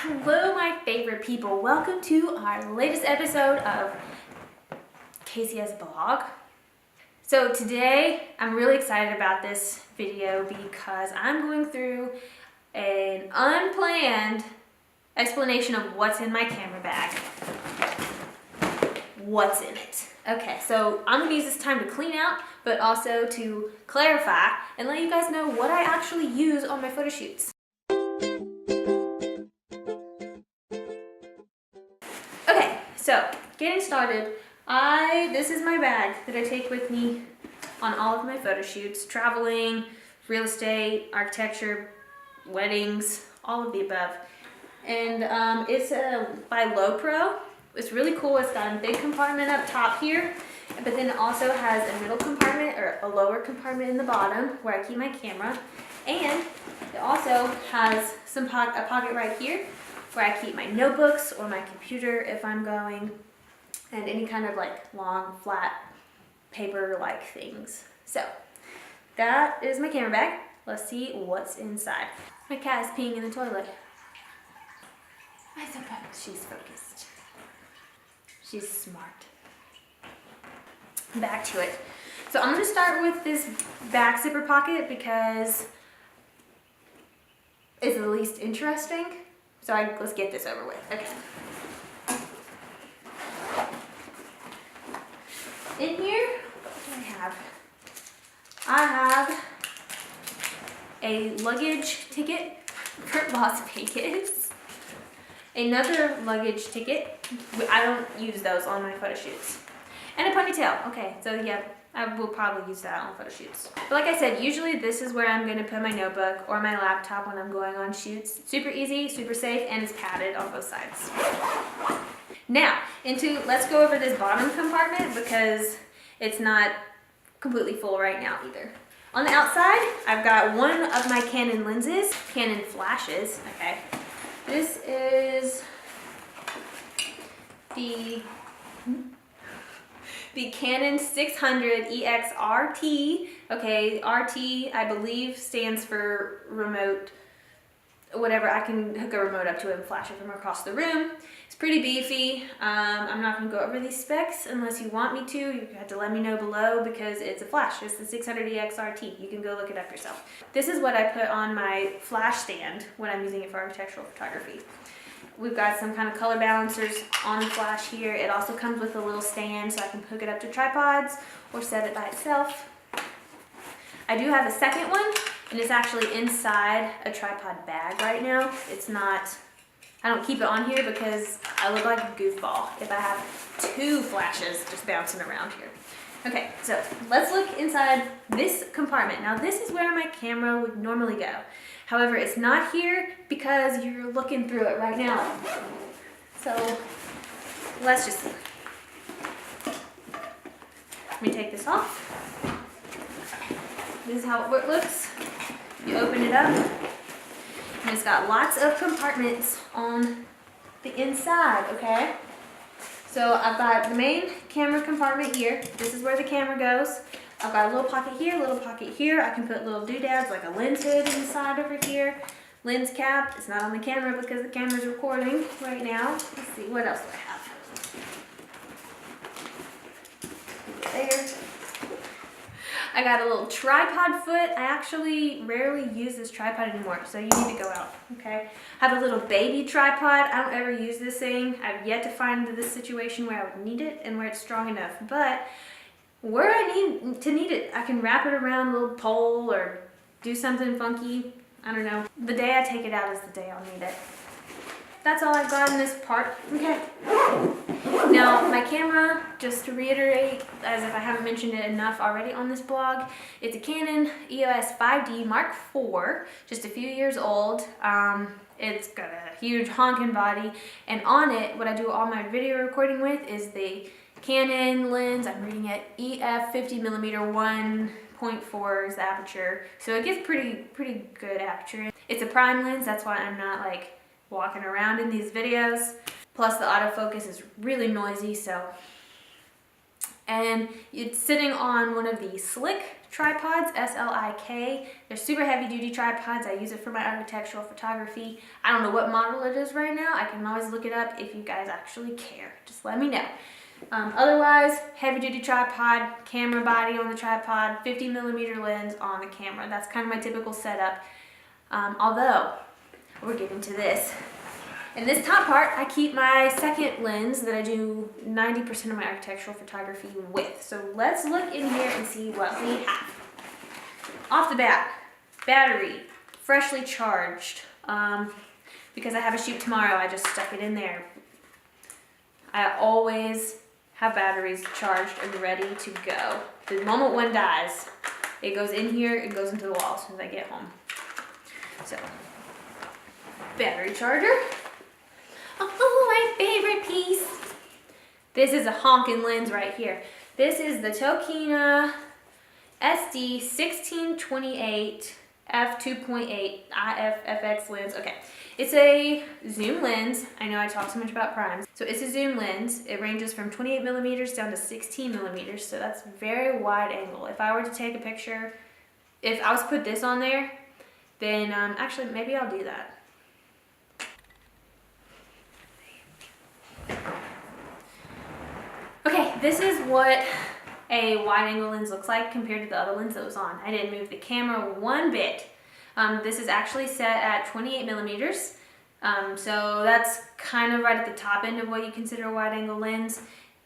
Hello, my favorite people. Welcome to our latest episode of KCS Vlog. So today, I'm really excited about this video because I'm going through an unplanned explanation of what's in my camera bag. What's in it? Okay, so I'm going to use this time to clean out, but also to clarify and let you guys know what I actually use on my photo shoots. Okay, so getting started, this is my bag that I take with me on all of my photo shoots, traveling, real estate, architecture, weddings, all of the above. And it's by Lowepro. It's really cool. It's got a big compartment up top here, but then it also has a middle compartment or a lower compartment in the bottom where I keep my camera. And it also has a pocket right here where I keep my notebooks or my computer if I'm going, and any kind of like long, flat, paper-like things. So that is my camera bag. Let's see what's inside. My cat is peeing in the toilet. I suppose she's focused. She's smart. Back to it. So I'm going to start with this back zipper pocket because it's the least interesting. So let's get this over with. Okay. In here, what do I have? I have a luggage ticket for Las Vegas. Another luggage ticket. I don't use those on my photo shoots. And a ponytail. Okay, so yeah, I will probably use that on photo shoots. But like I said, usually this is where I'm going to put my notebook or my laptop when I'm going on shoots. Super easy, super safe, and it's padded on both sides. Now, let's go over this bottom compartment because it's not completely full right now either. On the outside, I've got one of my Canon lenses, Canon flashes, okay. This is the Canon 600 EX RT. Okay, RT I believe stands for remote, whatever. I can hook a remote up to it and flash it from across the room. It's pretty beefy. I'm not going to go over these specs unless you want me to. You have to let me know below because it's a flash. It's the 600 EX RT. You can go look it up yourself. This is what I put on my flash stand when I'm using it for architectural photography. We've got some kind of color balancers on the flash here. It also comes with a little stand so I can hook it up to tripods or set it by itself. I do have a second one, and it's actually inside a tripod bag right now. It's not, I don't keep it on here because I look like a goofball if I have two flashes just bouncing around here. Okay, so let's look inside this compartment. Now this is where my camera would normally go. However, it's not here because you're looking through it right now. So let's just see. Let me take this off. This is how it looks. You open it up, and it's got lots of compartments on the inside, okay? So I've got the main camera compartment here. This is where the camera goes. I've got a little pocket here, a little pocket here. I can put little doodads like a lens hood inside over here. Lens cap. It's not on the camera because the camera's recording right now. Let's see, what else do I have? There. I got a little tripod foot. I actually rarely use this tripod anymore, so you need to go out, okay? I have a little baby tripod. I don't ever use this thing. I've yet to find this situation where I would need it and where it's strong enough, but where I need it, I can wrap it around a little pole or do something funky. I don't know. The day I take it out is the day I'll need it. That's all I've got in this part. Okay. Now, my camera, just to reiterate, as if I haven't mentioned it enough already on this blog, it's a Canon EOS 5D Mark IV, just a few years old. It's got a huge honking body, and on it, what I do all my video recording with is the Canon lens. I'm reading it EF 50mm 1.4 is the aperture, so it gets pretty good aperture. It's a prime lens, that's why I'm not like walking around in these videos. Plus the autofocus is really noisy, so And it's sitting on one of the Slick tripods, S-L-I-K. They're super heavy duty tripods. I use it for my architectural photography. I don't know what model it is right now. I can always look it up if you guys actually care. Just let me know. Otherwise, heavy duty tripod, camera body on the tripod, 50mm lens on the camera. That's kind of my typical setup. Although, we're getting to this. In this top part, I keep my second lens that I do 90% of my architectural photography with. So let's look in here and see what we have. Off the bat, battery, freshly charged. Because I have a shoot tomorrow, I just stuck it in there. I always have batteries charged and ready to go. The moment one dies, it goes in here, it goes into the wall as soon as I get home. So, battery charger. Oh, my favorite piece. This is a honkin' lens right here. This is the Tokina SD 1628 f2.8 IFFX lens. Okay, it's a zoom lens. I know I talk so much about primes. So it's a zoom lens. It ranges from 28mm down to 16mm. So that's very wide angle. If I were to take a picture, if I was to put this on there, then actually maybe I'll do that. Okay, this is what a wide angle lens looks like compared to the other lens that was on. I didn't move the camera one bit. This is actually set at 28mm. So that's kind of right at the top end of what you consider a wide angle lens.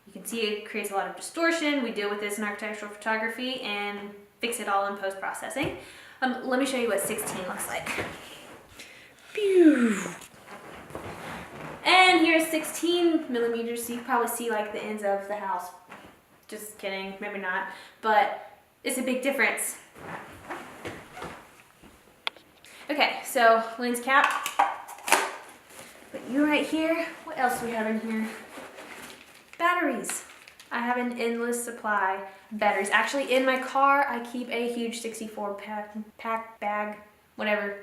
You can see it creates a lot of distortion. We deal with this in architectural photography and fix it all in post-processing. Let me show you what 16 looks like. Pew. And here's 16mm, so you can probably see like the ends of the house. Just kidding, maybe not, but it's a big difference. Okay, so lens cap. Put you right here. What else do we have in here? Batteries. I have an endless supply of batteries. Actually, in my car, I keep a huge 64 pack bag, whatever.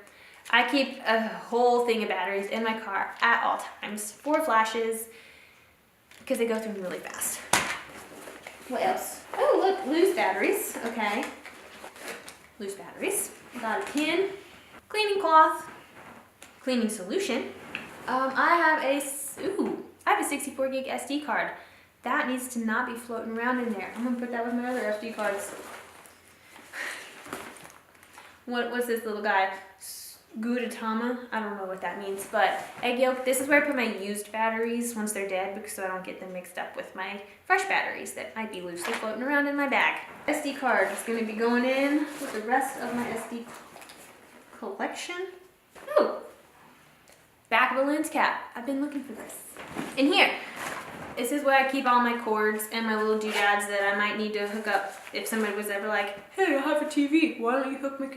I keep a whole thing of batteries in my car at all times. 4 flashes, because they go through them really fast. What else? Oh, look, loose batteries. Okay. Loose batteries. Got a pin, cleaning cloth, cleaning solution. I have a 64 gig SD card. That needs to not be floating around in there. I'm gonna put that with my other SD cards. What's this little guy? Gudetama? I don't know what that means, but egg yolk. This is where I put my used batteries once they're dead, because so I don't get them mixed up with my fresh batteries that might be loosely floating around in my bag. SD card is going to be going in with the rest of my SD collection. Oh, back of a lens cap. I've been looking for this. In here, this is where I keep all my cords and my little doodads that I might need to hook up if somebody was ever like, hey, I have a TV. Why don't you hook my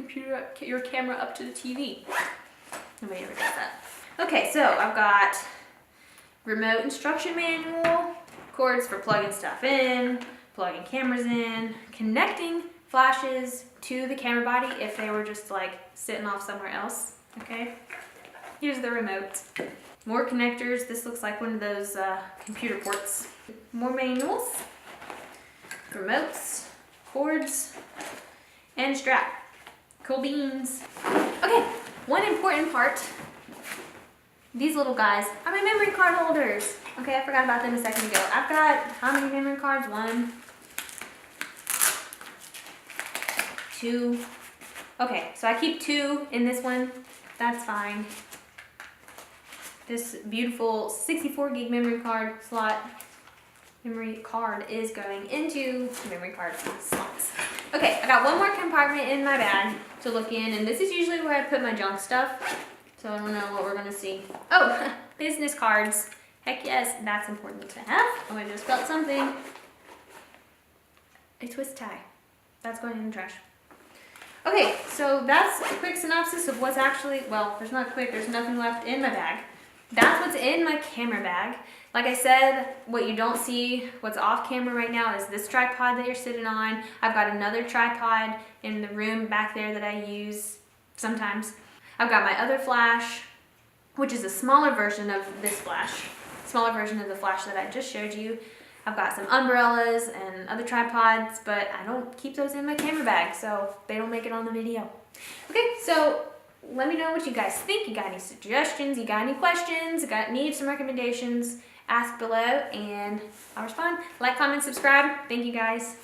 your camera up to the TV? Nobody ever does that. Okay, so I've got remote instruction manual, cords for plugging stuff in, plugging cameras in, connecting flashes to the camera body if they were just like sitting off somewhere else, okay? Here's the remote. More connectors. This looks like one of those computer ports. More manuals, remotes, cords, and strap. Cool beans. Okay, one important part. These little guys are my memory card holders. Okay, I forgot about them a second ago. I've got how many memory cards? 1, 2. Okay, so I keep 2 in this one. That's fine. This beautiful 64 gig memory card is going into memory card slots. Okay, I got one more compartment in my bag to look in, and this is usually where I put my junk stuff. So I don't know what we're gonna see. Oh, business cards. Heck yes, that's important to have. Oh, I just felt something. A twist tie. That's going in the trash. Okay, so that's a quick synopsis of what's actually, well, there's not quick, there's nothing left in my bag. That's what's in my camera bag. Like I said, what you don't see, what's off camera right now is this tripod that you're sitting on. I've got another tripod in the room back there that I use sometimes. I've got my other flash, which is a smaller version of this flash, smaller version of the flash that I just showed you. I've got some umbrellas and other tripods, but I don't keep those in my camera bag, so they don't make it on the video. Okay, so let me know what you guys think. You got any suggestions? You got any questions? Need some recommendations? Ask below and I'll respond. Like, comment, subscribe. Thank you guys.